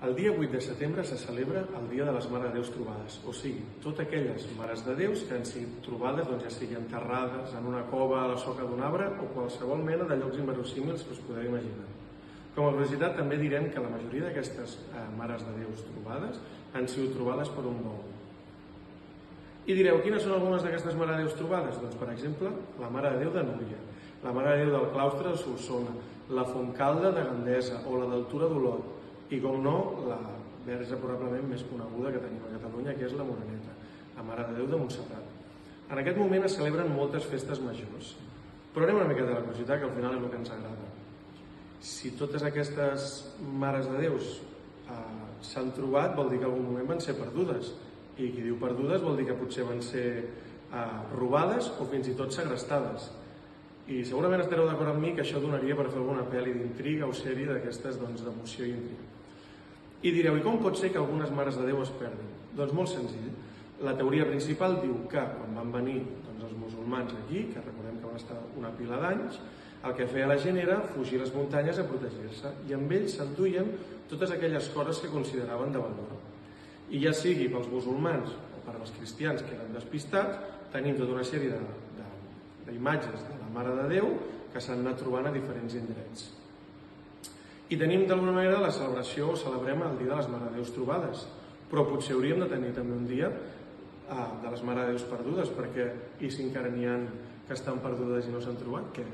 El dia 8 de setembre se celebra el Dia de les Mares de Déus Trobades, o sigui, totes aquelles mares de Déus que han sigut trobades, ja sigui enterrades en una cova a la soca d'un arbre o qualsevol mena de llocs inverossímils que us podeu imaginar. Com a curiositat també direm que la majoria d'aquestes mares de Déus trobades han sigut trobades per un bou. I direu, quines són algunes d'aquestes mares de Déus trobades? Doncs, per exemple, la Mare de Déu de Núria, la Mare de Déu del claustre de Solsona, la Fontcalda de Gandesa o la d'Altura d'Olot, i, com no, la verge probablement més coneguda que tenim a Catalunya, que és la Moreneta, la Mare de Déu de Montserrat. En aquest moment es celebren moltes festes majors, però anem una miqueta a la curiositat, que al final és el que ens agrada. Si totes aquestes mares de Déus s'han trobat, vol dir que en algun moment van ser perdudes, i qui diu perdudes vol dir que potser van ser robades o fins i tot segrestades. I segurament estareu d'acord amb mi que això donaria per fer alguna pel·li d'intriga o sèrie d'aquestes d'emoció i intriga. I direu, i com pot ser que algunes mares de Déu es perdin? Doncs molt senzill. La teoria principal diu que quan van venir els musulmans aquí, que recordem que van estar una pila d'anys, el que feia la gent era fugir a les muntanyes a protegir-se, i amb ells s'enduien totes aquelles coses que consideraven de valor. I ja sigui pels musulmans o per als cristians que eren despistats, tenim tota una sèrie d'imatges de la Mare de Déu que s'han anat trobant a diferents indrets. I tenim d'alguna manera la celebració, o celebrem el Dia de les Mares de Déus Trobades, però potser hauríem de tenir també un dia de les Mares de Déus Perdudes, perquè i si encara n'hi ha que estan perdudes i no s'han trobat, què?